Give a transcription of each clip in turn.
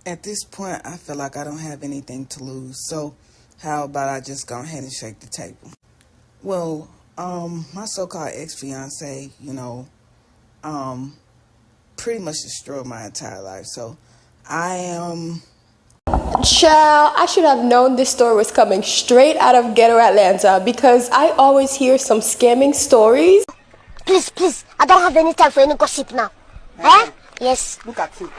At this point, I feel like I don't have anything to lose. So how about I just go ahead and shake the table? Well, my so-called ex-fiance, pretty much destroyed my entire life. So I am... Child, I should have known this story was coming straight out of ghetto Atlanta because I always hear some scamming stories. Please, I don't have any time for any gossip now. Eh? Yes. Look at you.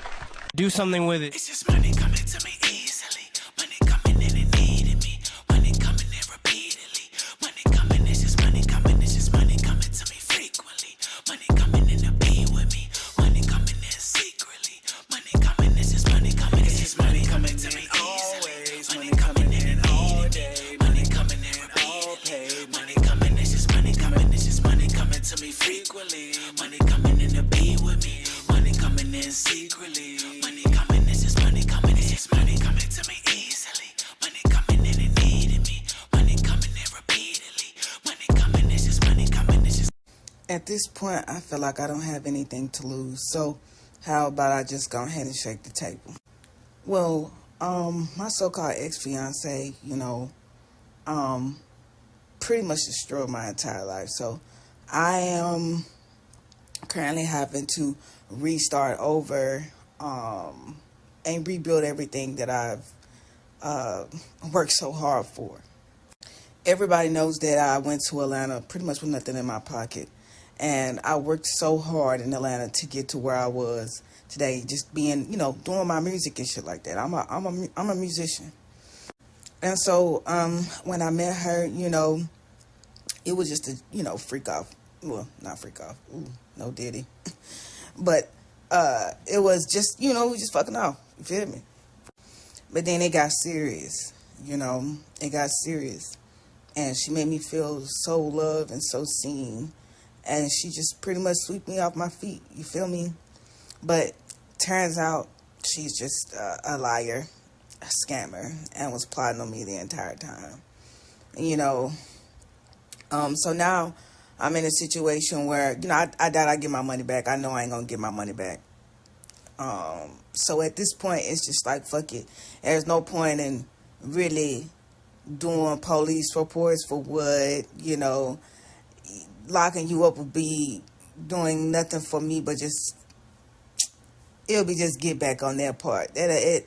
Do something with it. It's just money coming to me easily. Money coming in and needing me. Money coming in repeatedly. Money coming, it's just money coming. It's just money coming to me frequently. Money coming in to be with me. Money coming in secretly. Money coming, it's just money coming. It's just money coming to me easily. Money coming in and needing me. Money coming in repeatedly. Money coming, it's just money coming. It's just money coming to me frequently. Money coming in to be with me. Money coming in secretly. Money coming, it's just money coming. It's just money coming to me easily. Money coming in and needing me. Money coming in repeatedly. Money coming, it's just money coming. It's just... At this point, I feel like I don't have anything to lose. So how about I just go ahead and shake the table? Well, my so-called ex-fiance, pretty much destroyed my entire life. So I am currently having to restart over and rebuild everything that I've worked so hard for. Everybody knows that I went to Atlanta pretty much with nothing in my pocket, and I worked so hard in Atlanta to get to where I was today, just being, doing my music and shit like that. I'm a musician. And so when I met her, it was just a, freak off. Well, not freak off. Ooh, no diddy. But it was just, we just fucking off. You feel me? But then it got serious, It got serious. And she made me feel so loved and so seen. And she just pretty much swept me off my feet. You feel me? But turns out she's just a liar, a scammer, and was plotting on me the entire time. So now I'm in a situation where, I doubt I get my money back. I know I ain't gonna get my money back. So at this point, it's just like, fuck it. There's no point in really doing police reports for what, locking you up would be doing nothing for me, but it'll be just get back on their part.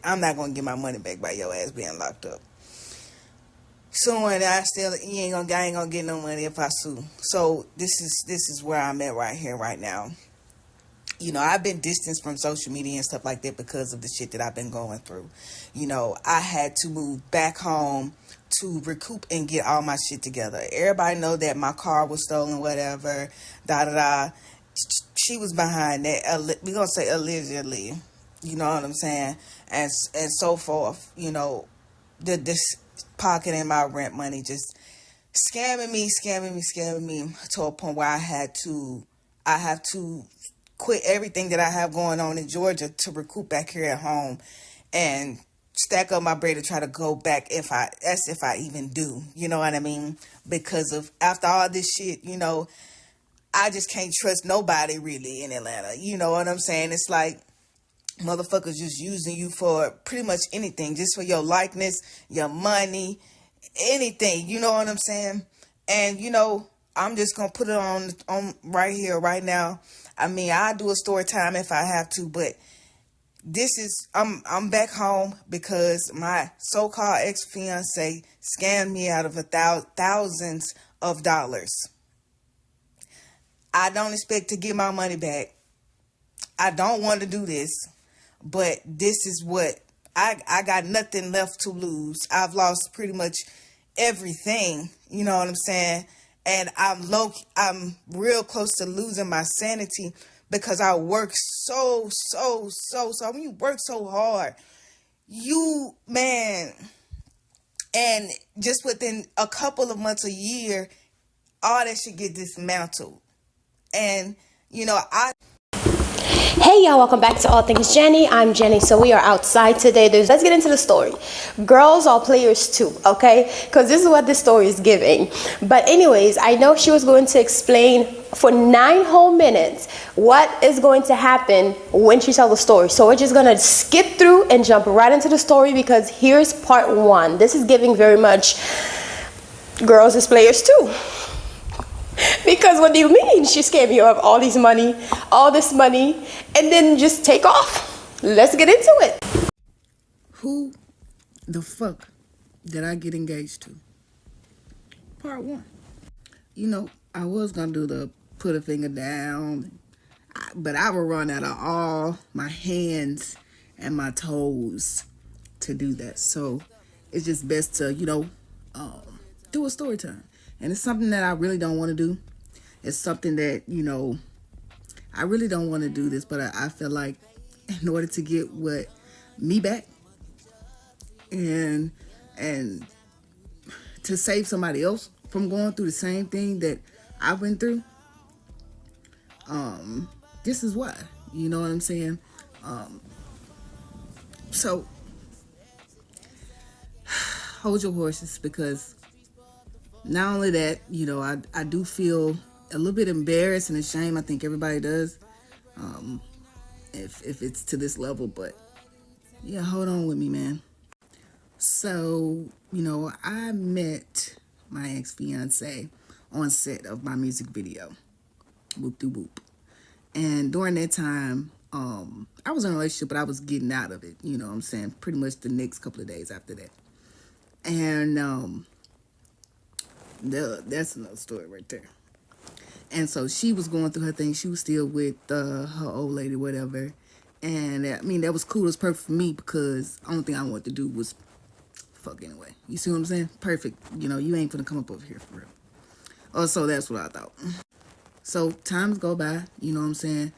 I'm not gonna get my money back by your ass being locked up. Suing, I ain't gonna get no money if I sue. So this is where I'm at right here, right now. I've been distanced from social media and stuff like that because of the shit that I've been going through. I had to move back home to recoup and get all my shit together. Everybody know that my car was stolen, whatever, She was behind that. We're gonna say allegedly. You know what I'm saying? And so forth. This pocketing my rent money, just scamming me to a point where I have to quit everything that I have going on in Georgia to recoup back here at home and stack up my bread to try to go back if I even do. You know what I mean? Because of after all this shit, I just can't trust nobody really in Atlanta. You know what I'm saying? It's like motherfuckers just using you for pretty much anything, just for your likeness, your money, anything. You know what I'm saying? And, I'm just going to put it on right here, right now. I mean, I'll do a story time if I have to, but I'm back home because my so-called ex-fiance scammed me out of thousands of dollars. I don't expect to get my money back. I don't want to do this, but this is what I got nothing left to lose. I've lost pretty much everything. You know what I'm saying? And I'm real close to losing my sanity because I work so. When you work so hard, and just within a couple of months, a year, all that shit get dismantled. And, Hey y'all, welcome back to All Things Jenny. I'm Jenny. So we are outside today. Let's get into the story. Girls are players too, okay? Because this is what this story is giving. But anyways, I know she was going to explain for 9 whole minutes what is going to happen when she tells the story. So we're just gonna skip through and jump right into the story, because here's part 1. This is giving very much girls is players too. Because what do you mean she scammed you of all this money, and then just take off? Let's get into it. Who the fuck did I get engaged to? Part 1. You know, I was gonna do the put a finger down, but I would run out of all my hands and my toes to do that. So it's just best to, do a story time. And it's something that I really don't want to do. It's something that, I really don't want to do this, but I feel like in order to get me back and to save somebody else from going through the same thing that I went through, this is why. You know what I'm saying? So hold your horses, because not only that, I do feel a little bit embarrassed and ashamed. I think everybody does, if it's to this level. But yeah, hold on with me, man. So, I met my ex-fiance on set of my music video, Whoop De Whoop. And during that time, I was in a relationship, but I was getting out of it. You know what I'm saying? Pretty much the next couple of days after that. And that's another story right there. And so she was going through her thing. She was still with her old lady, whatever. And I mean, that was cool. It was perfect for me, because the only thing I wanted to do was fuck anyway. You see what I'm saying? Perfect. You ain't gonna come up over here for real. Oh, so that's what I thought. So times go by, you know what I'm saying?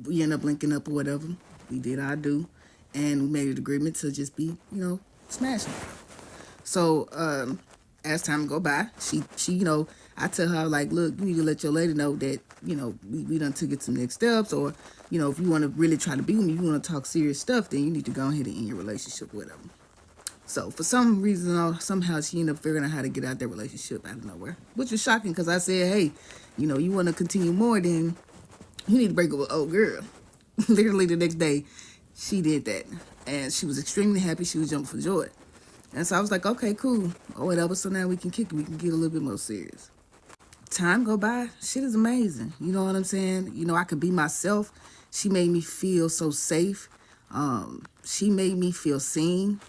We end up linking up or whatever. We did our do. And we made an agreement to just be, smashing. So, as time go by, she, I tell her, like, look, you need to let your lady know that, we done took it some next steps, or, if you want to really try to be with me, you want to talk serious stuff, then you need to go ahead and end your relationship, whatever. So, for some reason, somehow she ended up figuring out how to get out that relationship out of nowhere, which was shocking, because I said, hey, you want to continue more, then you need to break up with old girl. Literally the next day, she did that, and she was extremely happy. She was jumping for joy. And so I was like, okay, cool, or whatever. So now we can kick it. We can get a little bit more serious. Time go by. Shit is amazing. You know what I'm saying? I could be myself. She made me feel so safe. She made me feel seen.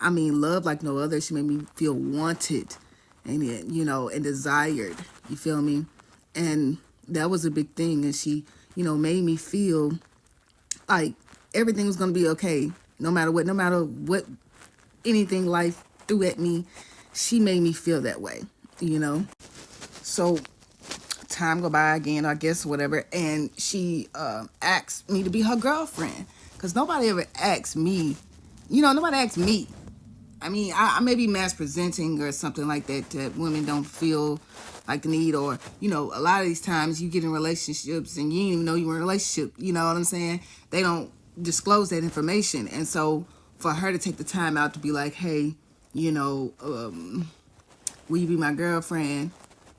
I mean, love like no other. She made me feel wanted and, and desired. You feel me? And that was a big thing. And she, made me feel like everything was going to be okay. No matter what anything life threw at me, she made me feel that way, So time go by again, I guess, whatever, and she asked me to be her girlfriend, because nobody ever asked me, nobody asked me. I mean, I may be mass presenting or something like that women don't feel like the need, or, a lot of these times you get in relationships and you didn't even know you were in a relationship, you know what I'm saying? They don't disclose that information, and so for her to take the time out to be like, hey, will you be my girlfriend?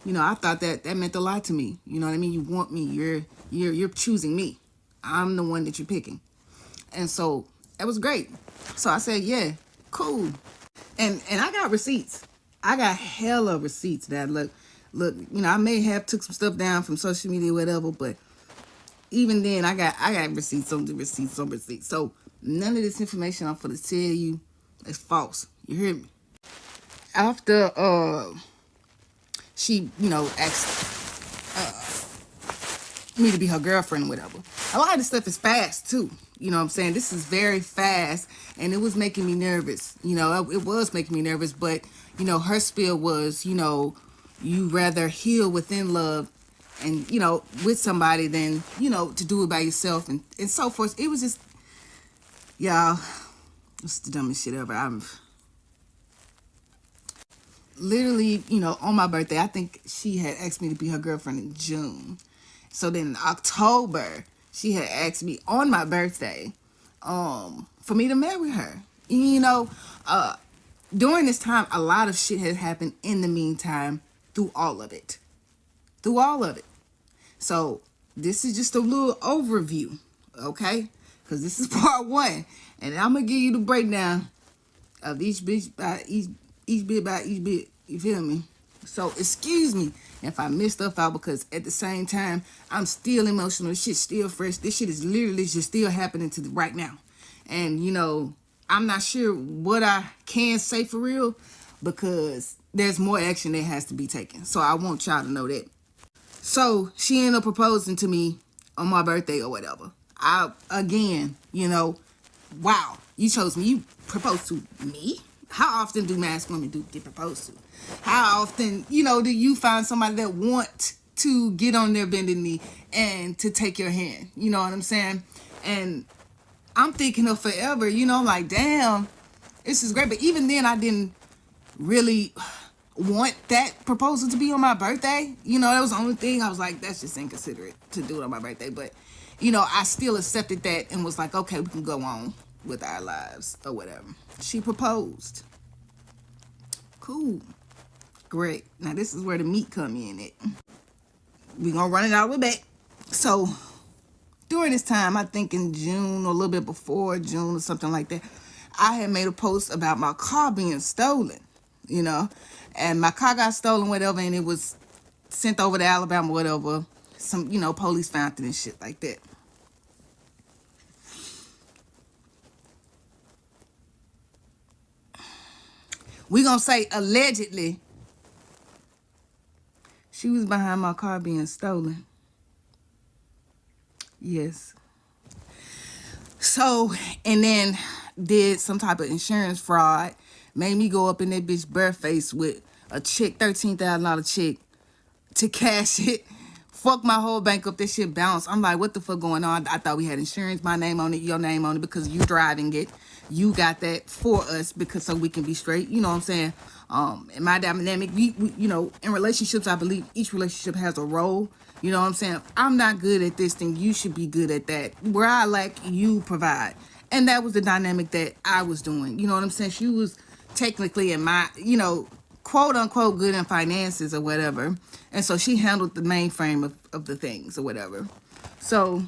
I thought that meant a lot to me. You know what I mean? You want me. You're choosing me. I'm the one that you're picking. And so it was great. So I said, yeah, cool. And I got receipts. I got hella receipts that look, I may have took some stuff down from social media, whatever, but even then I got receipts on the receipts on receipts. So none of this information I'm going to tell you is false. You hear me? After she, asked me to be her girlfriend or whatever, a lot of this stuff is fast too. You know what I'm saying? This is very fast, and it was making me nervous. It was making me nervous, but, her spiel was, you rather heal within love and, with somebody than, to do it by yourself and so forth. It was just, y'all, it's the dumbest shit ever. I'm literally, on my birthday, I think she had asked me to be her girlfriend in June. So then in October, she had asked me on my birthday, for me to marry her. During this time, a lot of shit has happened in the meantime through all of it. So this is just a little overview, okay? Because this is part 1. And I'm going to give you the breakdown of each bit by each bit by each bit. You feel me? So excuse me if I miss stuff out, because at the same time, I'm still emotional. This shit's still fresh. This shit is literally just still happening to right now. And, you know, I'm not sure what I can say for real, because there's more action that has to be taken. So I want y'all to know that. So she ended up proposing to me on my birthday or whatever. Again, you know, wow, you chose me. You proposed to me? How often do masked women get proposed to? How often, you know, do you find somebody that want to get on their bended knee and to take your hand? You know what I'm saying? And I'm thinking of forever, you know, like, damn, this is great. But even then, I didn't really want that proposal to be on my birthday. You know, that was the only thing. I was like, that's just inconsiderate to do it on my birthday. But, you know, I still accepted that and was like, okay, we can go on with our lives or whatever. She proposed. Cool. Great. Now, this is where the meat come in at. We're going to run it all the way back. So, during this time, I think in June or a little bit before June or something like that, I had made a post about my car being stolen, you know. And my car got stolen, whatever, and it was sent over to Alabama, whatever. Some, you know, police found it and shit like that. We gonna say allegedly she was behind my car being stolen. Yes. So, and then did some type of insurance fraud. Made me go up in that bitch bareface with a check, $13,000 check, to cash it. Fuck my whole bank up. That shit bounced. I'm like, what the fuck going on? I thought we had insurance, my name on it, your name on it, because you driving it. You got that for us because so we can be straight. You know what I'm saying? In my dynamic, we you know, in relationships, I believe each relationship has a role. You know what I'm saying? I'm not good at this thing. You should be good at that. Where I lack, you provide. And that was the dynamic that I was doing. You know what I'm saying? She was technically in my, you know, quote unquote good in finances or whatever. And so she handled the mainframe of the things or whatever. So,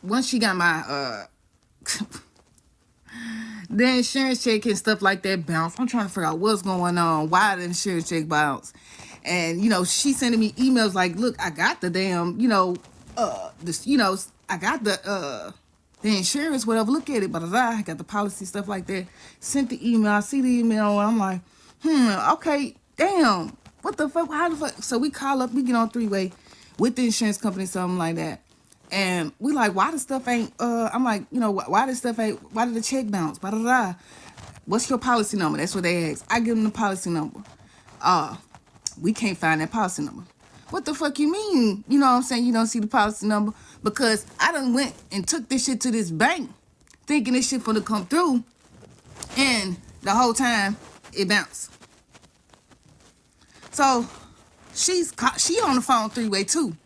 once she got my, the insurance check and stuff like that bounced. I'm trying to figure out what's going on. Why the insurance check bounced? And, you know, she sending me emails like, look, I got the damn, you know, this, you know, I got the insurance, whatever, look at it, but I got the policy, stuff like that. Sent the email, I see the email, and I'm like, okay, damn, what the fuck, how the fuck? So we call up, we get on three-way with the insurance company, something like that. And we like, why the stuff ain't, I'm like, you know, why the stuff ain't, why did the check bounce? Blah, blah, blah. What's your policy number? That's what they ask. I give them the policy number. We can't find that policy number. What the fuck you mean? You know what I'm saying? You don't see the policy number? Because I done went and took this shit to this bank thinking this shit gonna come through, and the whole time it bounced. So she on the phone three-way too.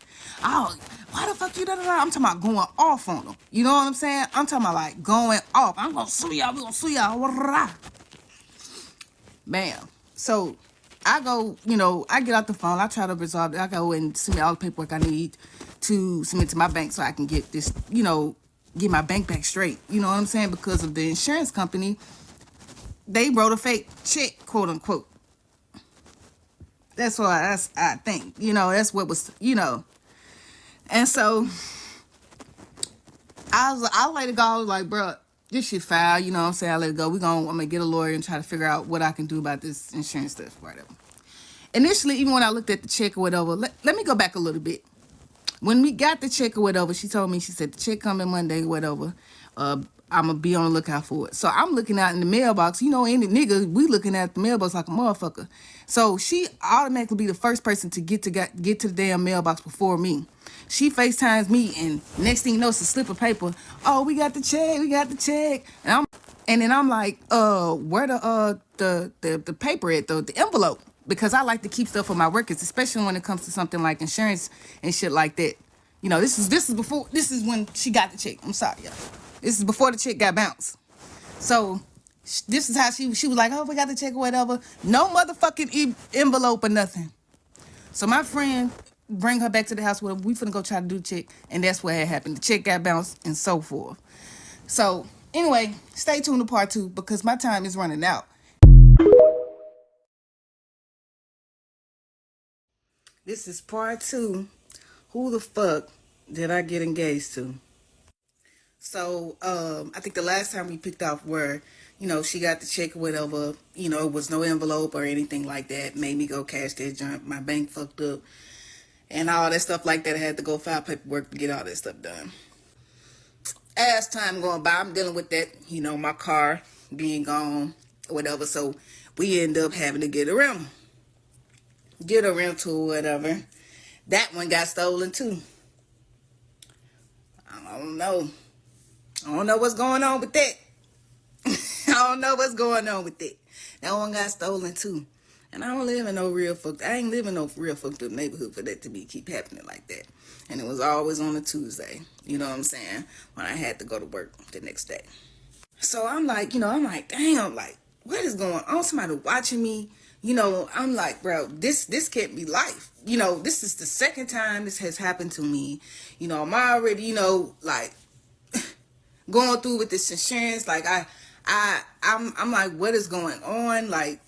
Oh, why the fuck you da da da? I'm talking about going off on them. You know what I'm saying? I'm talking about like going off. I'm gonna sue y'all. We gonna sue y'all. Bam. So I go, you know, I get out the phone. I try to resolve it. I go and submit all the paperwork I need to submit to my bank so I can get this, you know, get my bank back straight. You know what I'm saying? Because of the insurance company, they wrote a fake check, quote unquote. That's why I think, you know, that's what was, you know. And so I let it go. I was like, bro, this shit foul. You know what I'm saying? I let it go. I'm going to get a lawyer and try to figure out what I can do about this insurance stuff, whatever. Initially, even when I looked at the check or whatever, let me go back a little bit. When we got the check or whatever, she told me, she said, the check coming Monday or whatever. I'm going to be on the lookout for it. So I'm looking out in the mailbox. You know, any nigga, we looking at the mailbox like a motherfucker. So she automatically be the first person to get to the damn mailbox before me. She FaceTimes me, and next thing you know, it's a slip of paper. Oh, we got the check. And then I'm like, where the paper at, the envelope? Because I like to keep stuff for my records, especially when it comes to something like insurance and shit like that. You know, this is when she got the check. I'm sorry, y'all. This is before the check got bounced. So this is how she was like, oh, we got the check or whatever. No motherfucking envelope or nothing. So my friend bring her back to the house with her. We finna go try to do the check. And that's what had happened. The check got bounced and so forth. So, anyway, stay tuned to part 2 because my time is running out. This is part 2. Who the fuck did I get engaged to? So, I think the last time we picked off where, you know, she got the check or whatever, you know, it was no envelope or anything like that. Made me go cash that junk. My bank fucked up. And all that stuff like that. I had to go file paperwork to get all that stuff done. As time going by, I'm dealing with that, you know, my car being gone or whatever. So, we end up having to get a rental. Get a rental or whatever. That one got stolen too. I don't know. I don't know what's going on with that. I don't know what's going on with that. That one got stolen too. And I don't live in no real fucked. I ain't living in no real fucked up neighborhood for that to keep happening like that. And it was always on a Tuesday. You know what I'm saying? When I had to go to work the next day. So I'm like, you know, damn, like, what is going on? Somebody watching me. You know, I'm like, bro, this can't be life. You know, this is the second time this has happened to me. You know, I'm already, you know, like going through with this insurance. Like I'm like, what is going on? Like,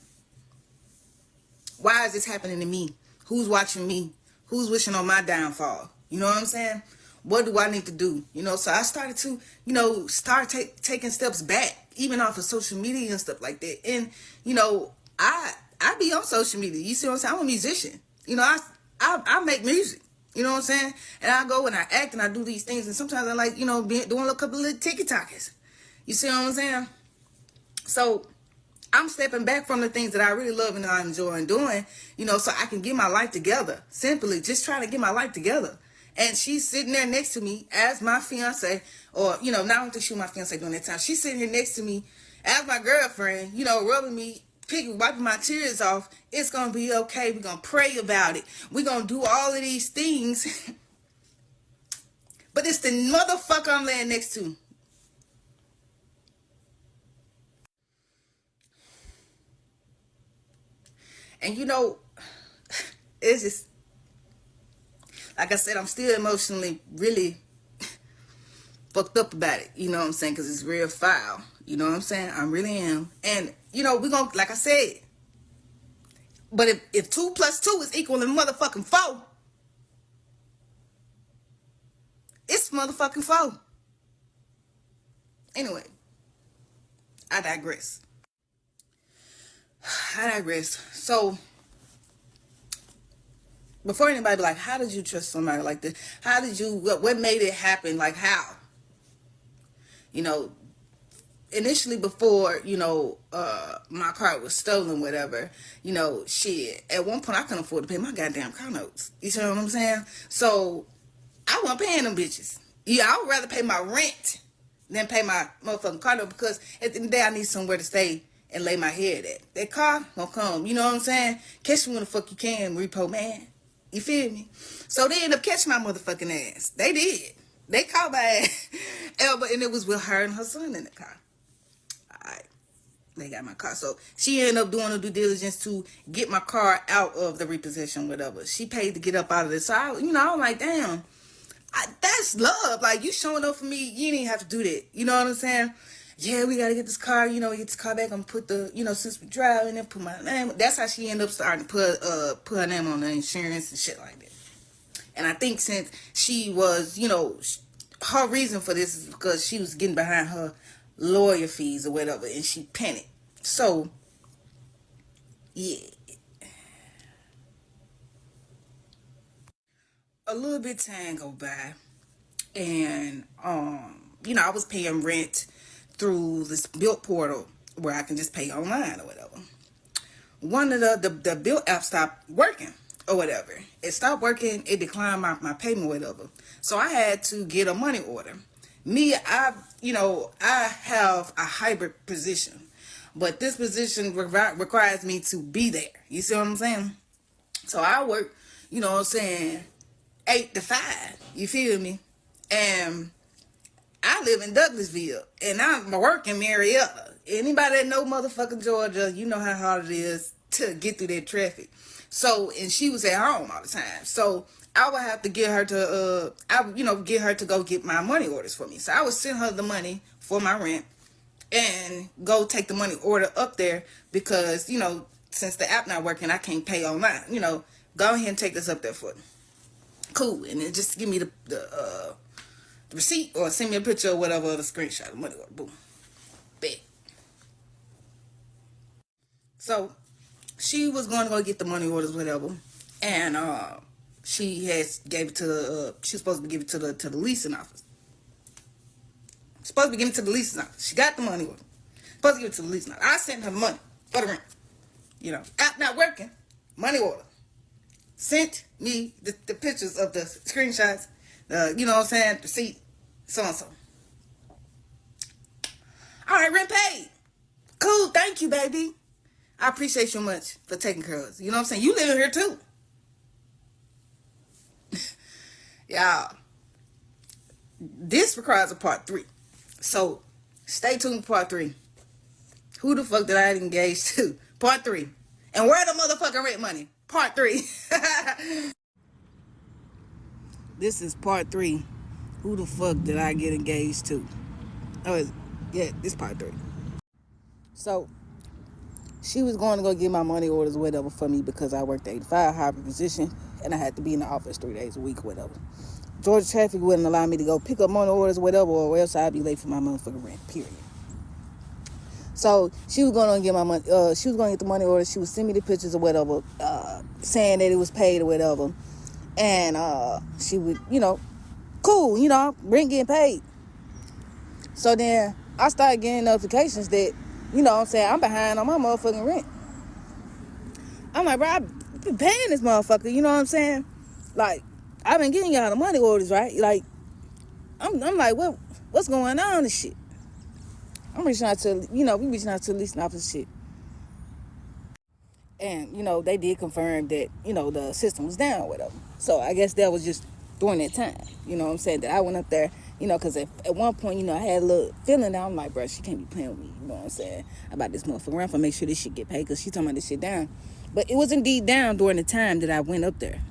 why is this happening to me? Who's watching me? Who's wishing on my downfall? You know what I'm saying? What do I need to do? You know, so I started to, you know, taking steps back, even off of social media and stuff like that. And, you know, I be on social media. You see what I'm saying? I'm a musician. You know, I make music. You know what I'm saying? And I go and I act and I do these things. And sometimes I like, you know, doing a couple of little TikTokers. You see what I'm saying? So I'm stepping back from the things that I really love and I enjoy doing, you know, so I can get my life together. Simply just trying to get my life together. And she's sitting there next to me as my fiance, or, you know, not only she was my fiance during that time. She's sitting here next to me as my girlfriend, you know, rubbing me, wiping my tears off. It's going to be okay. We're going to pray about it. We're going to do all of these things. But it's the motherfucker I'm laying next to. And you know, it's just, like I said, I'm still emotionally really fucked up about it. You know what I'm saying? Because it's real foul. You know what I'm saying? I really am. And, you know, we're going to, like I said, but if 2 plus 2 is equal to motherfucking 4, it's motherfucking 4. Anyway, I digress. So, before anybody be like, how did you trust somebody like this? How did you, what made it happen? Like, how? You know, initially before, you know, my car was stolen, whatever, you know, shit. At one point, I couldn't afford to pay my goddamn car notes. You see what I'm saying? So, I wasn't paying them bitches. Yeah, I would rather pay my rent than pay my motherfucking car note because at the end of the day, I need somewhere to stay and lay my head at. That car gonna come. You know what I'm saying? Catch me when the fuck you can, repo man. You feel me? So they ended up catching my motherfucking ass. They did. They caught my ass. And it was with her and her son in the car. Alright. They got my car. So she ended up doing the due diligence to get my car out of the repossession, whatever. She paid to get up out of this. So I was like, damn. That's love. Like, you showing up for me. You didn't have to do that. You know what I'm saying? Yeah, we got to get this car. You know, get this car back and put the, you know, since we drive and then put my name. That's how she ended up starting to put her name on the insurance and shit like that. And I think since she was, you know, her reason for this is because she was getting behind her lawyer fees or whatever. And she panicked. So, yeah. A little bit of time go by. And, you know, I was paying rent through this bill portal where I can just pay online or whatever. One of the bill app stopped working or whatever. It stopped working. It declined my payment or whatever. So I had to get a money order. I have a hybrid position, but this position requires me to be there. You see what I'm saying? So I work, you know what I'm saying, 8 to 5. You feel me? And I live in Douglasville, and I'm working Marietta. Anybody that know motherfucking Georgia, you know how hard it is to get through that traffic. So, and she was at home all the time. So, I would have to get her to, get her to go get my money orders for me. So I would send her the money for my rent and go take the money order up there because, since the app not working, I can't pay online. Go ahead and take this up there for me. Cool. And then just give me the receipt or send me a picture or whatever, the screenshot of money order. Boom. Bet. So she was going to go get the money orders, whatever. And, she gave it to she was supposed to give it to the leasing office. Supposed to be giving it to the leasing office. She got the money order. Supposed to give it to the leasing office. I sent her the money for the rent. App not working. Money order. Sent me the pictures of the screenshots. Receipt. So and so. All right, rent paid. Cool. Thank you, baby. I appreciate you much for taking care of us. You know what I'm saying? You live here too. Y'all, this requires a part 3. So, stay tuned for part 3. Who the fuck did I engage to? Part 3. And where the motherfucking rent money? Part 3. This is part 3. Who the fuck did I get engaged to? This part 3. So, she was going to go get my money orders or whatever for me because I worked 8-5 hybrid position and I had to be in the office 3 days a week or whatever. Georgia traffic wouldn't allow me to go pick up money orders or whatever, or else I'd be late for my motherfucking rent, period. So she was going to get my money. She was going to get the money orders. She would send me the pictures or whatever, saying that it was paid or whatever. And she would, cool, rent getting paid. So then I started getting notifications that, I'm behind on my motherfucking rent. I'm like, bro, I've been paying this motherfucker, you know what I'm saying? Like, I've been getting y'all the money orders, right? Like, I'm like, what's going on and shit? I'm reaching out to, we reaching out to the leasing office shit. And, they did confirm that, the system was down or whatever. So I guess that was just during that time, you know what I'm saying, that I went up there, because at one point, I had a little feeling that I'm like, bro, she can't be playing with me, you know what I'm saying, about this motherfucker around for make sure this shit get paid because she talking about this shit down. But it was indeed down during the time that I went up there.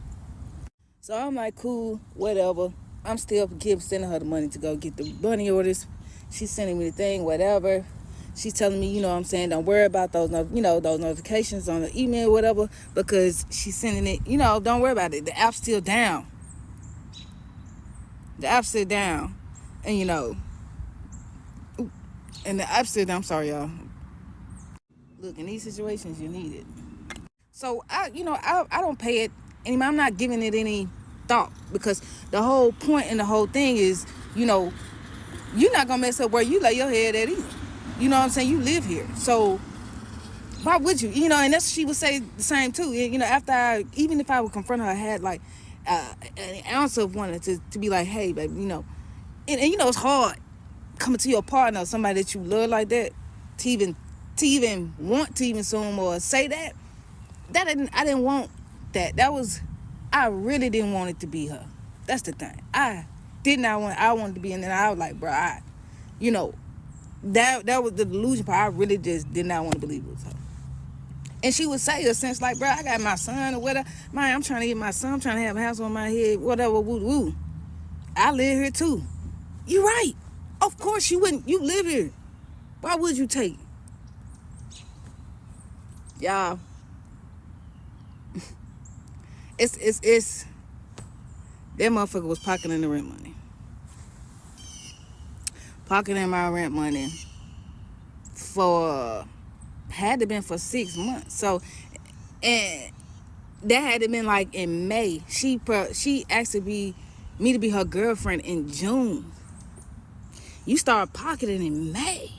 So I'm like, cool, whatever. I'm still sending her the money to go get the money orders. She's sending me the thing, whatever. She's telling me, don't worry about those, those notifications on the email, whatever, because she's sending it, don't worry about it. The app's still down. The app's still down. And, and the app's still down. I'm sorry, y'all. Look, in these situations, you need it. So, I don't pay it anymore. I'm not giving it any thought because the whole point and the whole thing is, you're not going to mess up where you lay your head at either. You know what I'm saying? You live here. So, why would you? And that's she would say the same too. After even if I would confront her, I had like an ounce of wanting to be like, hey, baby, and it's hard coming to your partner or somebody that you love like that to even want to even assume or say that. I didn't want that. I really didn't want it to be her. That's the thing. I wanted to be, and then I was like, bro, that was the delusion part. I really just did not want to believe it was her. And she would say a sense like, bro, I got my son or whatever. Man, I'm trying to get my son. I'm trying to have a house on my head, whatever, woo. I live here too. You right. Of course you wouldn't. You live here. Why would you take it? Y'all. It's that motherfucker was pocketing the rent money. Pocketing my rent money had to been for 6 months. So, and that had to been like in May. She asked me to be her girlfriend in June. You start pocketing in May.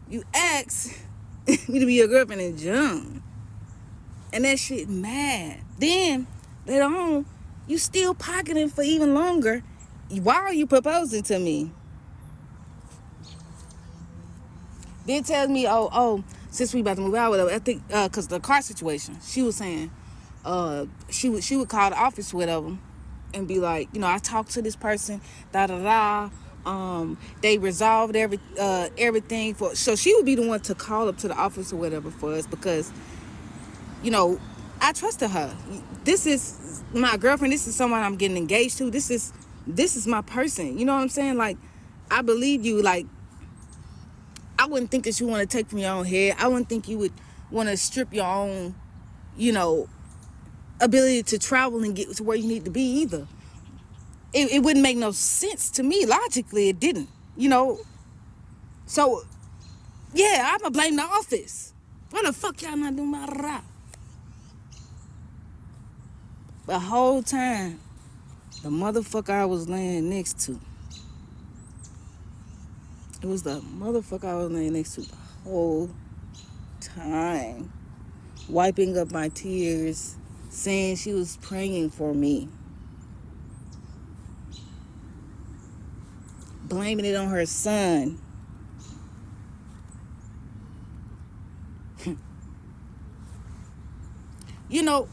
You asked me to be your girlfriend in June. And that shit mad. Then, later on, you still pocketing for even longer. Why are you proposing to me? Then tells me, since we about to move out, whatever. I think, cause the car situation. She was saying, she would call the office, whatever, and be like, I talked to this person, they resolved everything so she would be the one to call up to the office or whatever for us because, I trusted her. This is my girlfriend. This is someone I'm getting engaged to. This is my person. You know what I'm saying? Like, I believe you. Like, I wouldn't think that you want to take from your own head. I wouldn't think you would want to strip your own, you know, ability to travel and get to where you need to be either. It wouldn't make no sense to me. Logically, it didn't, you know. So, yeah, I'm going to blame the office. Why the fuck y'all not doing my rap? The whole time, the motherfucker I was laying next to, it was the motherfucker I was laying next to the whole time, wiping up my tears, saying she was praying for me, blaming it on her son. You know,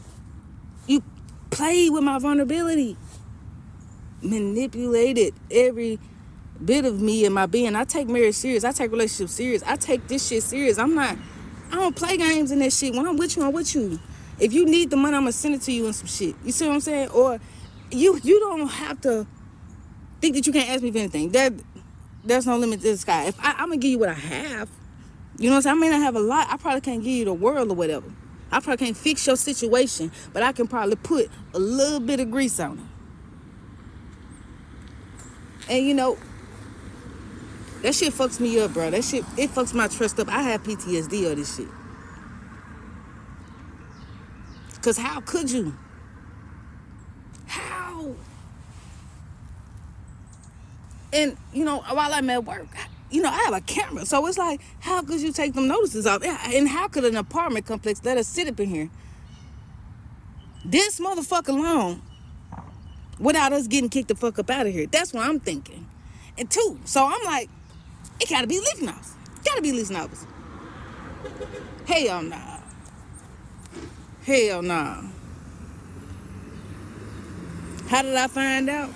you played with my vulnerability, manipulated every bit of me and my being. I take marriage serious. I take relationships serious. I take this shit serious. I don't play games in that shit. When I'm with you, I'm with you. If you need the money, I'm gonna send it to you and some shit. You see what I'm saying? Or you don't have to think that you can't ask me for anything. There's no limit to the sky. If I'm gonna give you what I have, you know what I'm saying? I may not have a lot. I probably can't give you the world or whatever. I probably can't fix your situation, but I can probably put a little bit of grease on it. And you know, that shit fucks me up, bro. That shit, it fucks my trust up. I have PTSD of this shit. Because how could you? How? And, you know, while I'm at work, you know, I have a camera. So it's like, how could you take them notices off? And how could an apartment complex let us sit up in here this motherfucker long without us getting kicked the fuck up out of here? That's what I'm thinking. And two, so I'm like, it gotta be leasing office. Gotta be leasing office. Hell nah. Hell nah. How did I find out?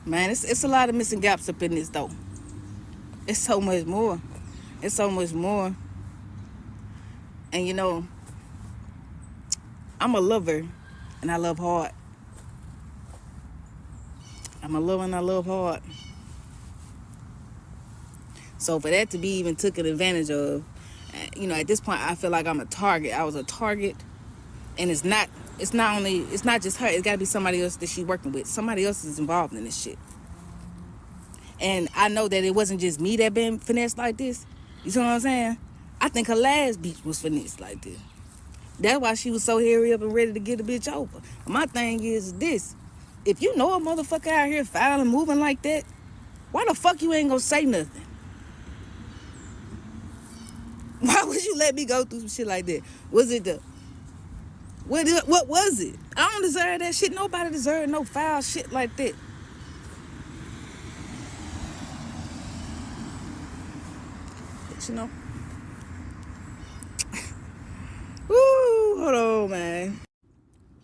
Man, it's a lot of missing gaps up in this, though. It's so much more. It's so much more. And, you know, I'm a lover, and I love hard. I'm a lover, and I love hard. So for that to be even taken advantage of, you know, at this point, I feel like I'm a target. I was a target, and it's not just her. It's got to be somebody else that she's working with. Somebody else is involved in this shit. And I know that it wasn't just me that been finessed like this. You see what I'm saying? I think her last bitch was finessed like this. That's why she was so hurry up and ready to get a bitch over. My thing is this. If you know a motherfucker out here foul and moving like that, why the fuck you ain't gonna say nothing? Why would you let me go through some shit like that? Was it the... What was it? I don't deserve that shit. Nobody deserves no foul shit like that. But you know. Woo, hold on, man.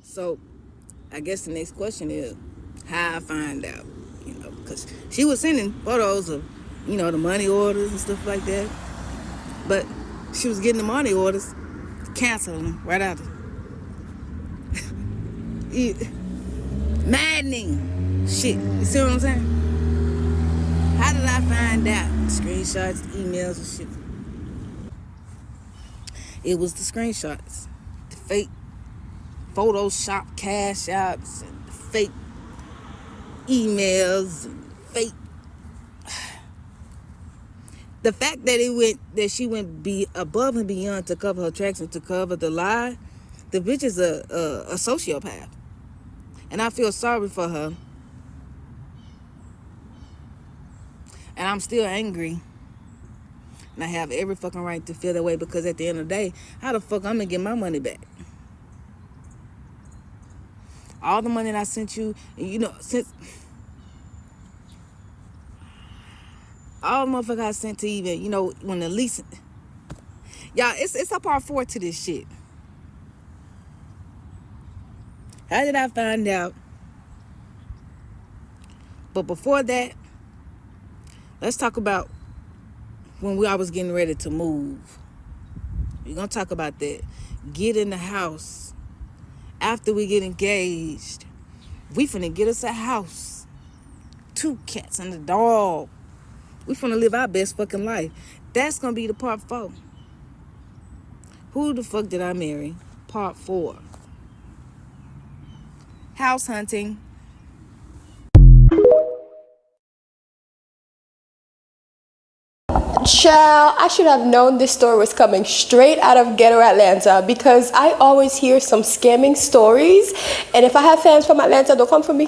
So, I guess the next question is how I find out. You know, because she was sending photos of, you know, the money orders and stuff like that. But she was getting the money orders, canceling them right after. Maddening shit. You see what I'm saying? How did I find out? Screenshots, emails, and shit. It was the screenshots, the fake Photoshop cash apps, and the fake emails, and fake. The fact that she went above and beyond to cover her tracks and to cover the lie, the bitch is a sociopath. And I feel sorry for her. And I'm still angry. And I have every fucking right to feel that way, because at the end of the day, how the fuck I'm gonna get my money back? All the money that I sent you, you know, since all the motherfuckers I sent to even, you know, when the lease, y'all, it's a part 4 to this shit. How did I find out? But before that, let's talk about when I was getting ready to move. We're going to talk about that. Get in the house. After we get engaged, we finna get us a house. 2 cats and a dog. We finna live our best fucking life. That's gonna be the part 4. Who the fuck did I marry? Part 4. House hunting. Child, I should have known this story was coming straight out of Ghetto Atlanta, because I always hear some scamming stories, and if I have fans from Atlanta, don't come for me.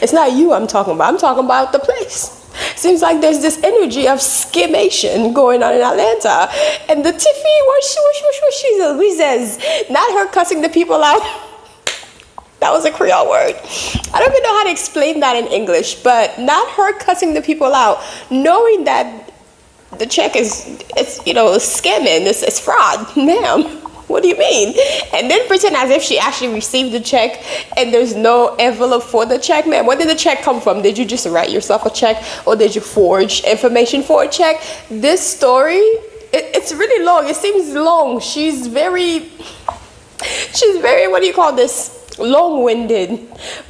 It's not you I'm talking about. I'm talking about the place. Seems like there's this energy of skimmation going on in Atlanta, and the Tiffy, what she says, not her cussing the people out. That was a Creole word. I don't even know how to explain that in English, but not her cussing the people out, knowing that the check is, it's, you know, scamming, it's fraud. Ma'am, what do you mean? And then pretend as if she actually received the check and there's no envelope for the check. Ma'am, where did the check come from? Did you just write yourself a check, or did you forge information for a check? This story, it's really long. It seems long. She's very, what do you call this? Long-winded.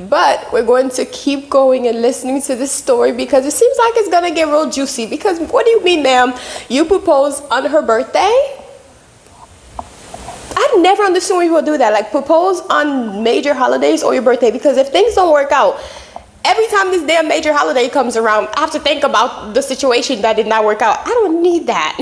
But we're going to keep going and listening to this story, because it seems like it's gonna get real juicy. Because what do you mean, ma'am? You proposed on her birthday? I never understood when people do that, like propose on major holidays or your birthday, because if things don't work out, every time this damn major holiday comes around, I have to think about the situation that did not work out. I don't need that.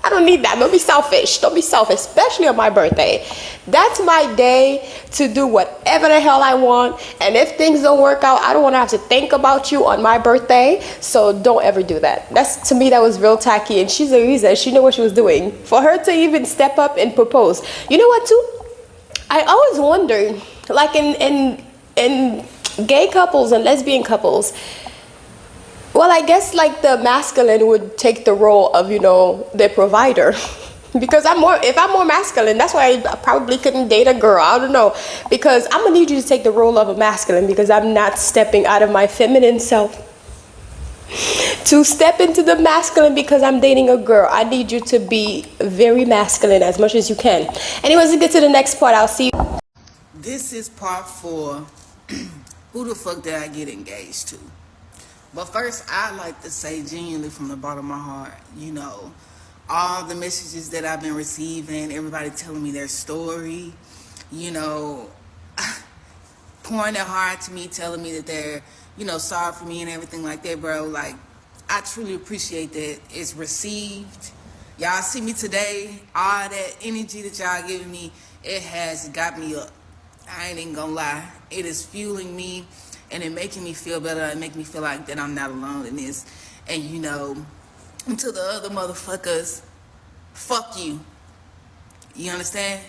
I don't need that. Don't be selfish. Don't be selfish, especially on my birthday. That's my day to do whatever the hell I want. And if things don't work out, I don't want to have to think about you on my birthday. So don't ever do that. That's, to me, that was real tacky. And she's a reason. She knew what she was doing. For her to even step up and propose. You know what, too? I always wondered, like in gay couples and lesbian couples, well, I guess like the masculine would take the role of, you know, the provider. Because if I'm more masculine, that's why I probably couldn't date a girl. I don't know. Because I'm gonna need you to take the role of a masculine, because I'm not stepping out of my feminine self to step into the masculine because I'm dating a girl. I need you to be very masculine as much as you can. Anyways, let's get to the next part. I'll see you. This is part 4. Who the fuck did I get engaged to? But first, I like to say genuinely from the bottom of my heart, you know, all the messages that I've been receiving, everybody telling me their story, you know, pouring their heart to me, telling me that they're, you know, sorry for me and everything like that, bro. Like, I truly appreciate that it's received. Y'all see me today, all that energy that y'all giving me, it has got me up. I ain't even gonna lie. It is fueling me. And it making me feel better, and make me feel like that I'm not alone in this. And you know, to the other motherfuckers, fuck you. You understand?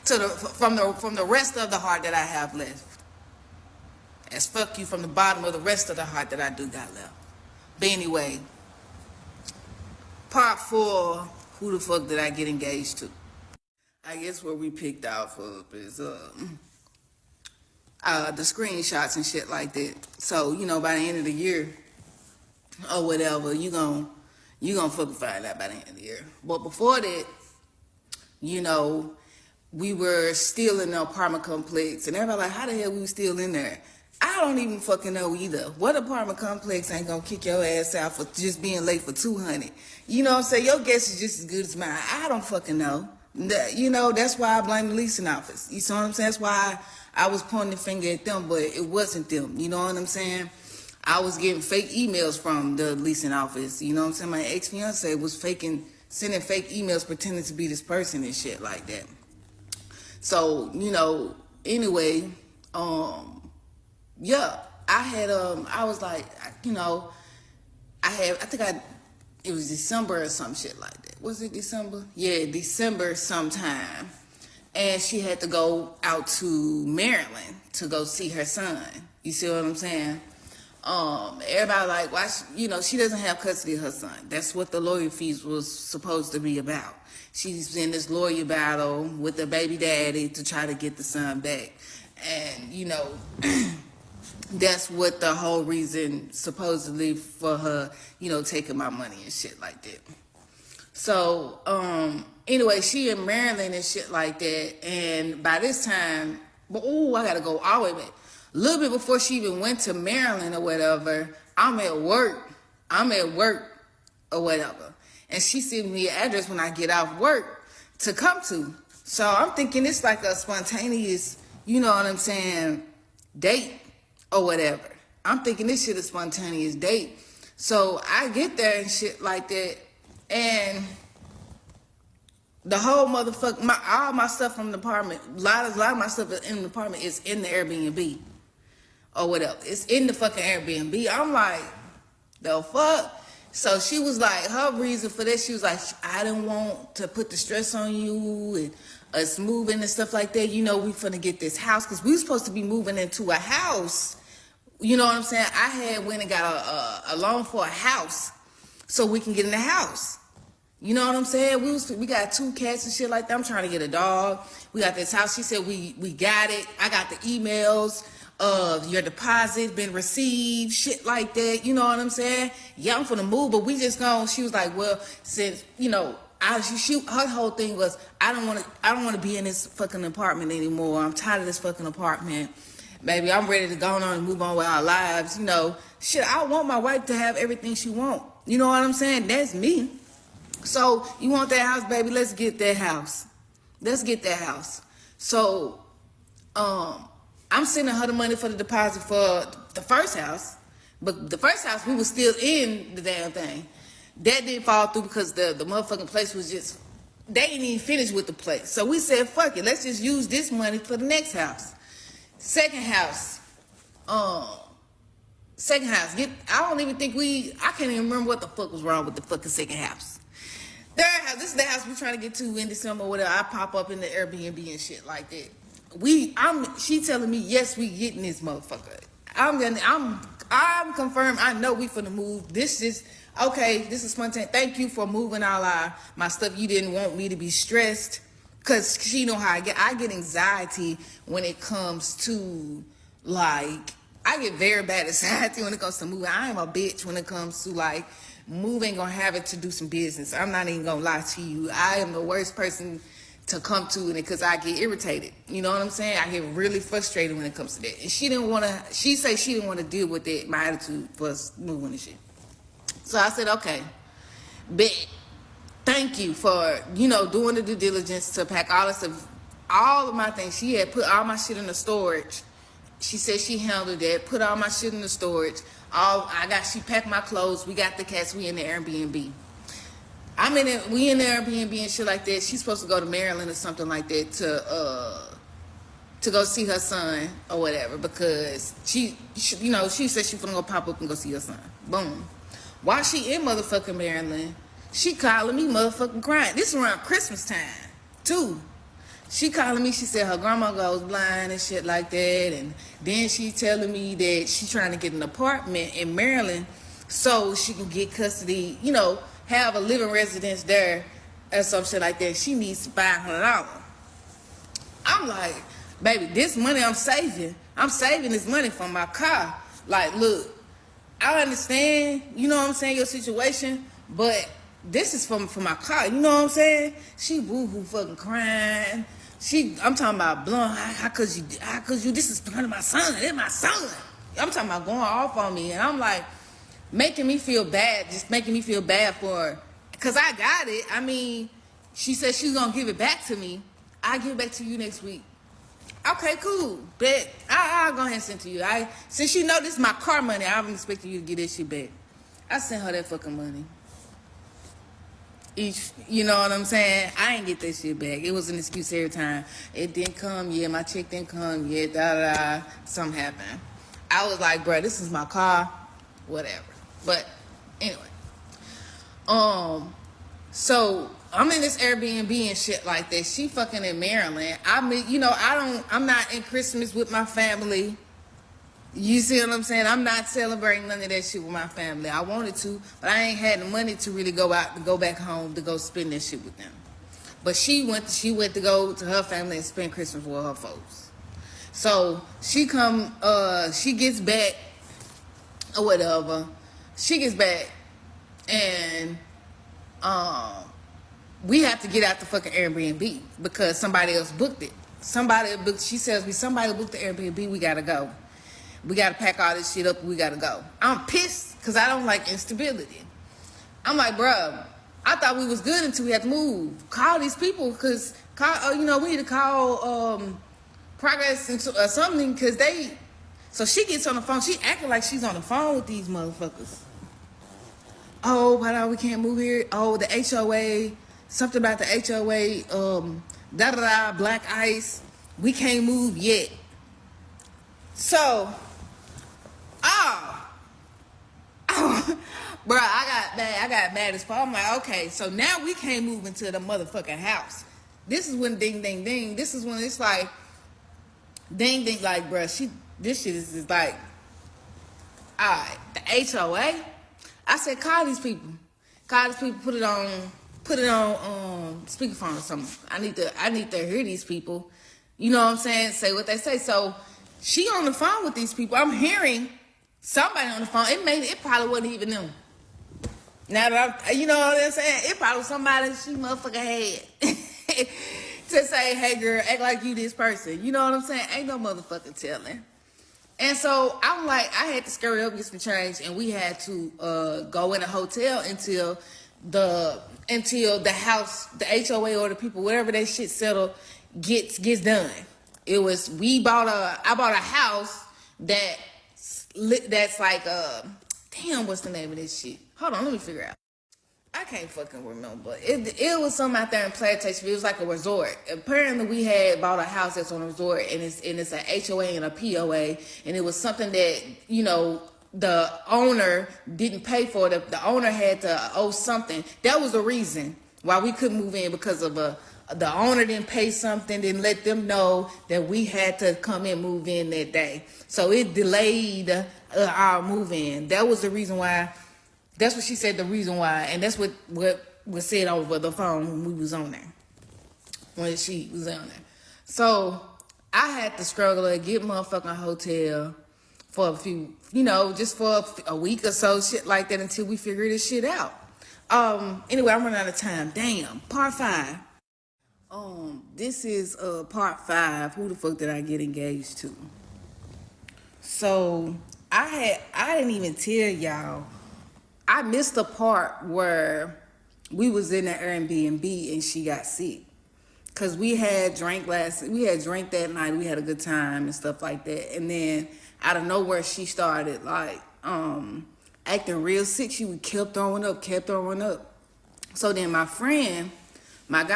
From the rest of the heart that I have left. As fuck you from the bottom of the rest of the heart that I do got left. But anyway, part 4, who the fuck did I get engaged to? I guess what we picked out for is the screenshots and shit like that. So, you know, by the end of the year or whatever, you gonna fucking find out by the end of the year. But before that, you know, we were still in the apartment complex, and everybody like, how the hell we still in there? I don't even fucking know either. What apartment complex ain't gonna kick your ass out for just being late for 200? You know what I'm saying? Your guess is just as good as mine. I don't fucking know. You know, that's why I blame the leasing office. You see what I'm saying? That's why I was pointing the finger at them, but it wasn't them. You know what I'm saying? I was getting fake emails from the leasing office. You know what I'm saying? My ex-fiance was sending fake emails pretending to be this person and shit like that. So, you know, anyway, yeah, I had, I was like, you know, it was December or some shit like that. Was it December? Yeah, December sometime. And she had to go out to Maryland to go see her son. You see what I'm saying? Everybody like, why? You know, she doesn't have custody of her son. That's what the lawyer fees was supposed to be about. She's in this lawyer battle with the baby daddy to try to get the son back. And, you know, that's what the whole reason supposedly for her, you know, taking my money and shit like that. So, anyway, she in Maryland and shit like that. And by this time, I gotta go all the way back. A little bit before she even went to Maryland or whatever, I'm at work or whatever. And she sent me an address when I get off work to come to. So I'm thinking it's like a spontaneous, you know what I'm saying, date or whatever. I'm thinking this shit is spontaneous date. So I get there and shit like that. And the whole motherfucker, all my stuff from the apartment, a lot of my stuff in the apartment is in the Airbnb or whatever. It's in the fucking Airbnb. I'm like, the fuck? So she was like, her reason for this, she was like, I didn't want to put the stress on you and us moving and stuff like that. You know, we finna get this house because we were supposed to be moving into a house. You know what I'm saying? I had went and got a loan for a house so we can get in the house. You know what I'm saying? We got 2 cats and shit like that. I'm trying to get a dog. We got this house. She said we got it. I got the emails of your deposit been received, shit like that. You know what I'm saying? Yeah, I'm finna move, but we just gone. She was like, well, since, you know, her whole thing was, I don't want to be in this fucking apartment anymore. I'm tired of this fucking apartment. Baby, I'm ready to go on and move on with our lives. You know, shit, I want my wife to have everything she want. You know what I'm saying? That's me. So, you want that house, baby? Let's get that house. Let's get that house. So, I'm sending her the money for the deposit for the first house. But the first house, we was still in the damn thing. That didn't fall through because the motherfucking place was just, they didn't even finish with the place. So we said, fuck it, let's just use this money for the next house. Second house. I don't even think I can't even remember what the fuck was wrong with the fucking second house. Third house, this is the house we're trying to get to in December or whatever. I pop up in the Airbnb and shit like that. She telling me, yes, we getting this motherfucker. I'm confirmed. I know we finna move. This is spontaneous. Thank you for moving all my stuff. You didn't want me to be stressed. Cause she know how I get. I get anxiety when it comes to I get very bad anxiety when it comes to moving. I am a bitch when it comes to moving or having to do some business. I'm not even gonna lie to you. I am the worst person to come to it because I get irritated. You know what I'm saying? I get really frustrated when it comes to that. And she didn't want to deal with it, my attitude for us moving and shit. So I said, okay, bet. Thank you for, doing the due diligence to pack all this stuff, all of my things. She had put all my shit in the storage. She said she handled that, put all my shit in the storage. She packed my clothes. We got the cats. We in the Airbnb. We in the Airbnb and shit like that. She's supposed to go to Maryland or something like that to go see her son or whatever because she said she's gonna go pop up and go see her son. Boom. While she in motherfucking Maryland, she calling me motherfucking crying. This is around Christmas time, too. She calling me, she said her grandma goes blind and shit like that. And then she telling me that she trying to get an apartment in Maryland so she can get custody, have a living residence there or some shit like that. She needs $500. I'm like, baby, this money I'm saving this money for my car. Look, I understand, your situation, but this is for my car, you know what I'm saying? She woo-hoo fucking crying. I'm talking about blowing, how could you, this is part of my son, that's my son. I'm talking about going off on me, and I'm like, making me feel bad for her. Because I got it. She said she was going to give it back to me. I'll give it back to you next week. Okay, cool. Bet. I'll go ahead and send it to you. Since you know this is my car money, I'm expecting you to get this shit back. I sent her that fucking money. You know what I'm saying? I ain't get that shit back. It was an excuse every time. It didn't come. Yeah, my check didn't come. Yeah, da-da-da. Something happened. I was like, bro, this is my car. Whatever. But anyway. So I'm in this Airbnb and shit like that. She fucking in Maryland. I'm not in Christmas with my family. You see what I'm saying? I'm not celebrating none of that shit with my family. I wanted to, but I ain't had the money to really go out and go back home to go spend that shit with them. But she went to go to her family and spend Christmas with her folks. So she gets back or whatever. She gets back and we have to get out the fucking Airbnb because somebody else booked it. She tells me somebody booked the Airbnb, we gotta go. We gotta pack all this shit up, we gotta go. I'm pissed because I don't like instability. I'm like, bruh, I thought we was good until we had to move. Call these people because, we need to call Progress or something because they... So she gets on the phone. She acting like she's on the phone with these motherfuckers. Oh, but we can't move here. Oh, the HOA, something about the HOA, black ice. We can't move yet. So, bro, I got mad as fuck. I'm like, okay, so now we can't move into the motherfucking house. This is when ding, ding, ding. This is when it's like, ding, ding, like, bro, this shit is like, all right, the HOA. I said, call these people, put it on speakerphone or something. I need to hear these people. You know what I'm saying? Say what they say. So she on the phone with these people. I'm hearing somebody on the phone. It probably wasn't even them. Now that you know what I'm saying? It probably was somebody she motherfucker had to say, hey girl, act like you this person. You know what I'm saying? Ain't no motherfucking telling. And so I'm like, I had to scurry up, get some change, and we had to go in a hotel until the house, the HOA or the people, whatever they shit settle gets done. I bought a house that's like damn, what's the name of this shit? Hold on, let me figure out. I can't fucking remember. It was something out there in Plantation. It was like a resort. Apparently, we had bought a house that's on a resort, and it's a HOA and a POA, and it was something that the owner didn't pay for. The owner had to owe something. That was the reason why we couldn't move in, because of the owner didn't pay something, didn't let them know that we had to come and move in that day. So it delayed our move in. That was the reason why. That's what she said, the reason why. And that's what was said over the phone when we was on there. When she was on there. So I had to struggle to get motherfucking hotel for a few, just for a week or so, shit like that, until we figure this shit out. Anyway, I'm running out of time. Damn. Part 5. This is part 5. Who the fuck did I get engaged to? So I didn't even tell y'all. I missed the part where we was in the Airbnb and she got sick. Cause we had drank that night. We had a good time and stuff like that. And then out of nowhere, she started like acting real sick. She kept throwing up. So then my guy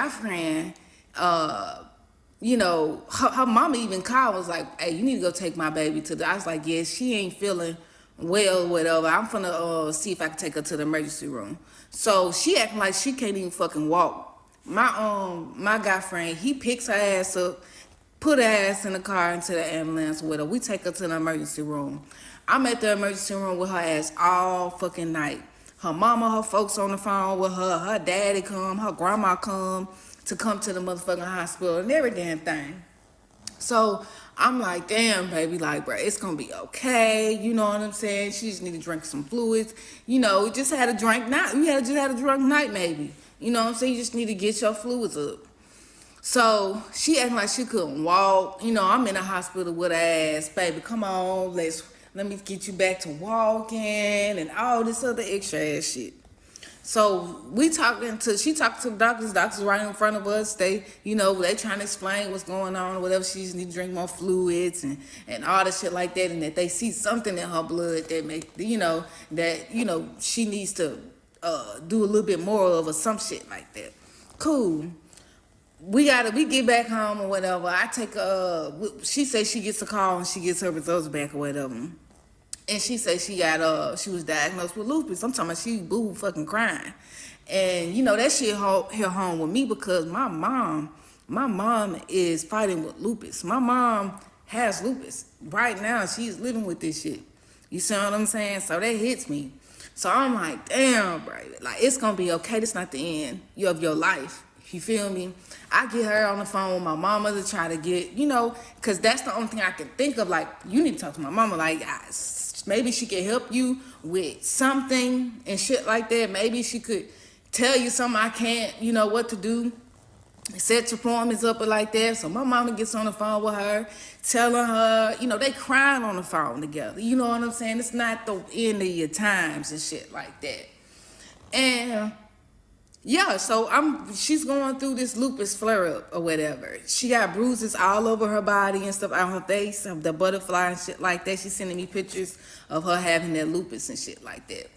friend, her mama even called, was like, hey, you need to go take my baby to I was like, yeah, she ain't feeling well, whatever. I'm finna see if I can take her to the emergency room. So she acting like she can't even fucking walk. My guy friend, he picks her ass up, put her ass in the car into the ambulance with her. We take her to the emergency room. I'm at the emergency room with her ass all fucking night. Her mama, her folks on the phone with her. Her daddy come, her grandma come to the motherfucking hospital and every damn thing. So I'm like, damn, baby, like, bro, it's gonna be okay. You know what I'm saying? She just need to drink some fluids. We just had a drunk night. Just had a drunk night, maybe. You know what I'm saying? You just need to get your fluids up. So she acting like she couldn't walk. I'm in the hospital with her ass, baby. Come on, let me get you back to walking and all this other extra ass shit. So she talked to the doctors right in front of us. They trying to explain what's going on or whatever. She just need to drink more fluids and all this shit like that, and that they see something in her blood that she needs to do a little bit more of or some shit like that. Cool. We get back home or whatever. I take she says she gets a call and she gets her results back or whatever. And she said she was diagnosed with lupus. I'm talking about she boo fucking crying. And that shit hit home with me because my mom is fighting with lupus. My mom has lupus. Right now, she's living with this shit. You see what I'm saying? So that hits me. So I'm like, damn, bro. Like, it's going to be okay. This not the end of your life. You feel me? I get her on the phone with my mama to try to get, because that's the only thing I can think of. Like, you need to talk to my mama. Like, maybe she could help you with something and shit like that. Maybe she could tell you something I can't, you know, what to do. Set your appointments up like that. So my mama gets on the phone with her, telling her, you know, they crying on the phone together. You know what I'm saying? It's not the end of your times and shit like that. And yeah, so she's going through this lupus flare up or whatever. She got bruises all over her body and stuff on her face, of the butterfly and shit like that. She's sending me pictures of her having that lupus and shit like that.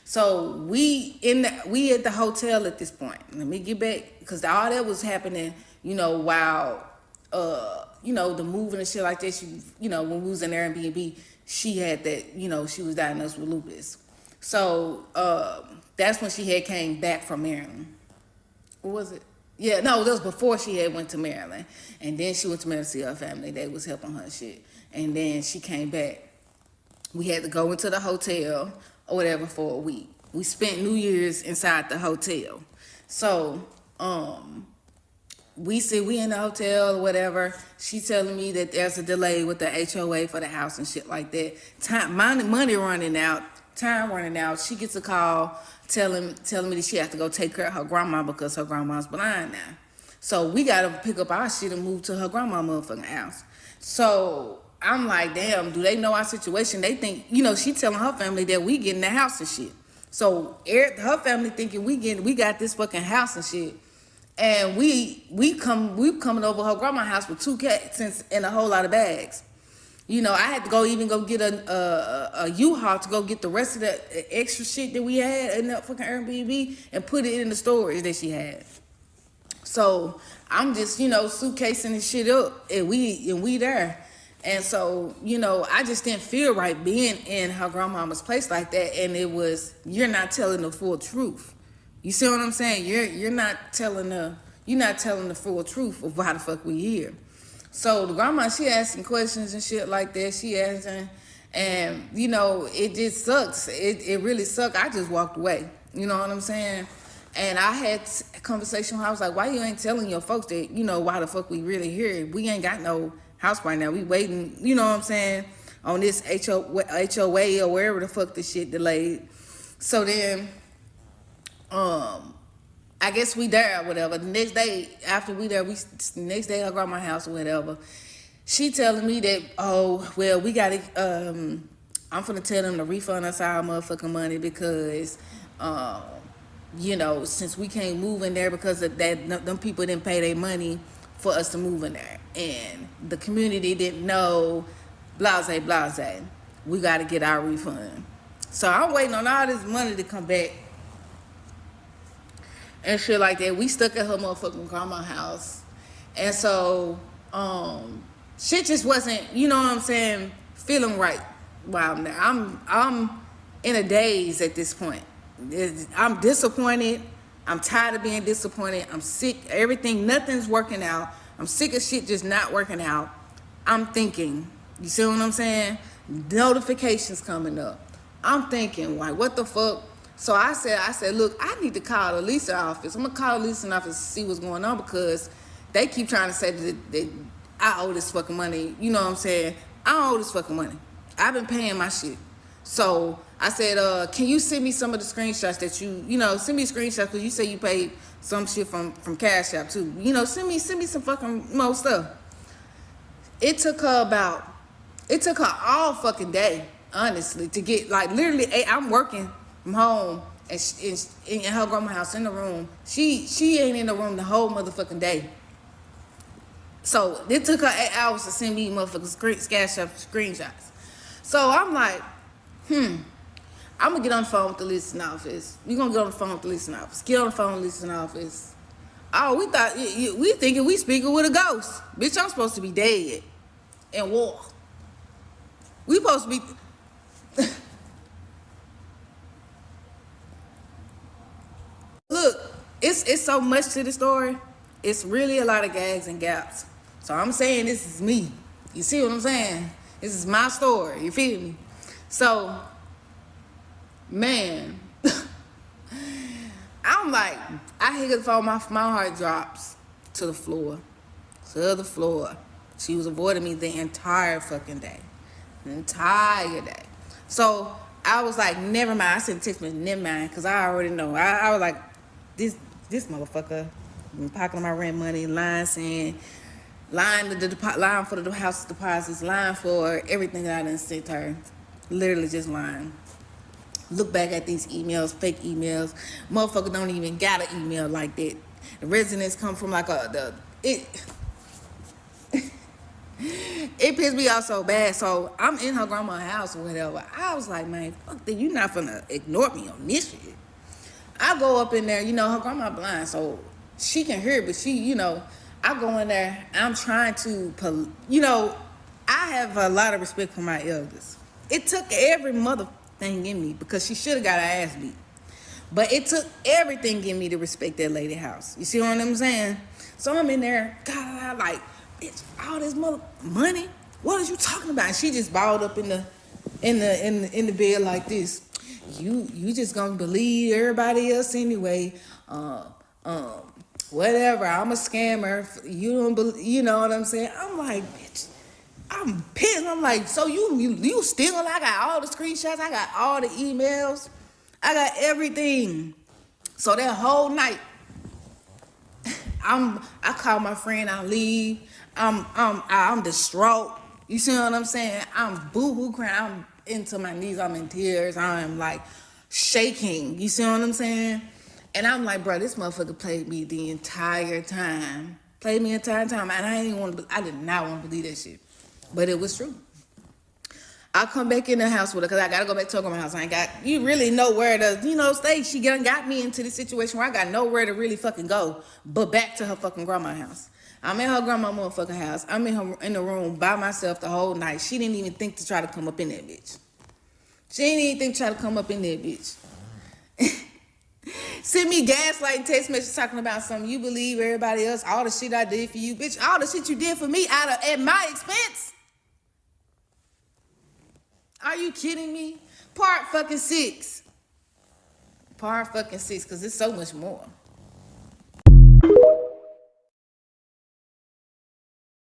So we at the hotel at this point. Let me get back, because all that was happening, you know, while you know, the moving and shit like that. She, you know, when we was in Airbnb, she had that, you know, she was diagnosed with lupus. So that's when she had came back from Maryland. What was it? Yeah, no, that was before she had went to Maryland. And then she went to Maryland to see her family. They was helping her and shit. And then she came back. We had to go into the hotel or whatever for a week. We spent New Year's inside the hotel. So, we said we in the hotel or whatever. She telling me that there's a delay with the HOA for the house and shit like that. Money running out, time running out. She gets a call telling me that she has to go take care of her grandma because her grandma's blind now. So we gotta pick up our shit and move to her grandma motherfucking house. So I'm like, damn, do they know our situation? They think, you know, she telling her family that we getting the house and shit. So her family thinking we got this fucking house and shit. And we coming over her grandma's house with 2 cats and a whole lot of bags. You know, I had to go get a U-Haul to go get the rest of the extra shit that we had in that fucking Airbnb and put it in the storage that she had. So I'm just, you know, suitcasing this shit up, and we there. And so, you know, I just didn't feel right being in her grandmama's place like that. And it was, you're not telling the full truth. You see what I'm saying? You're not telling the full truth of why the fuck we here. So the grandma, she asking questions and shit like that. She asking, and you know, it just sucks. It really sucked. I just walked away. You know what I'm saying? And I had a conversation where I was like, why you ain't telling your folks that, you know, why the fuck we really here? We ain't got no house right now. We waiting, you know what I'm saying, on this HOA or wherever the fuck this shit delayed. So then, I guess we there or whatever. The next day after we there, next day I got my house or whatever. She telling me that, oh, well, we gotta, I'm finna tell them to refund us our motherfucking money because, you know, since we can't move in there because of that, them people didn't pay their money for us to move in there. And the community didn't know, blase. We gotta get our refund. So I'm waiting on all this money to come back and shit like that. We stuck at her motherfucking grandma's house. And so, shit just wasn't, you know what I'm saying, feeling right while I'm there. I'm in a daze at this point. I'm disappointed. I'm tired of being disappointed. I'm sick. Nothing's working out. I'm sick of shit just not working out. I'm thinking, you see what I'm saying? Notifications coming up. I'm thinking, like, what the fuck? So I said, look, I need to call the leasing office. I'm going to call the leasing office to see what's going on because they keep trying to say that I owe this fucking money. You know what I'm saying? I don't owe this fucking money. I've been paying my shit. So I said, can you send me some of the screenshots that you know, send me screenshots because you say you paid some shit from Cash App too. You know, send me some fucking more stuff. It took her all fucking day, honestly, to get, like, literally, I'm working from home and in her grandma's house in the room. She ain't in the room the whole motherfucking day. So it took her 8 hours to send me motherfucking Cash App screenshots. So I'm like, I'm gonna get on the phone with the leasing office. We gonna get on the phone with the leasing office. Get on the phone with the leasing office. Oh, we thinking we speaking with a ghost. Bitch, I'm supposed to be dead and war. We supposed to be. Look, it's so much to the story. It's really a lot of gags and gaps. So I'm saying this is me. You see what I'm saying? This is my story. You feel me? So, man, I'm like, I hit the phone, my heart drops to the floor. She was avoiding me the entire fucking day. The entire day. So I was like, never mind. I sent a text message, never mind, because I already know. I was like, this motherfucker been pocketing my rent money, lying for the house deposits, lying for everything that I done sent her. Literally just lying. Look back at these emails, fake emails. Motherfucker don't even got an email like that. The residents come from like it pissed me off so bad. So I'm in her grandma's house or whatever. I was like, man, fuck that. You not finna ignore me on this shit. I go up in there, you know, her grandma blind, so she can hear, but she, you know, I go in there, I'm trying to, you know, I have a lot of respect for my elders. It took every mother thing in me, because she should have got her ass beat. But it took everything in me to respect that lady house. You see what I'm saying? So I'm in there, God, like, bitch, all this mother money? What are you talking about? And she just balled up in the bed like this. You just gonna believe everybody else anyway. Whatever. I'm a scammer. You don't believe, you know what I'm saying? I'm like, bitch, I'm pissed. I'm like, so you still? I got all the screenshots. I got all the emails. I got everything. So that whole night, I call my friend. I leave. I'm distraught. You see what I'm saying? I'm boo-hoo crying. I'm into my knees. I'm in tears. I'm like shaking. You see what I'm saying? And I'm like, bro, this motherfucker played me the entire time. Played me the entire time. And I did not want to believe that shit. But it was true. I come back in the house with her because I got to go back to her grandma's house. I ain't got, you really know where to, you know, stay. She got me into this situation where I got nowhere to really fucking go but back to her fucking grandma's house. I'm in her grandma motherfucking house. I'm in the room by myself the whole night. She didn't even think to try to come up in that bitch. She didn't even think to try to come up in that bitch. Send me gaslighting text messages talking about something. You believe everybody else, all the shit I did for you. Bitch, all the shit you did for me at my expense? Are you kidding me? Part fucking 6. Part fucking 6, because it's so much more.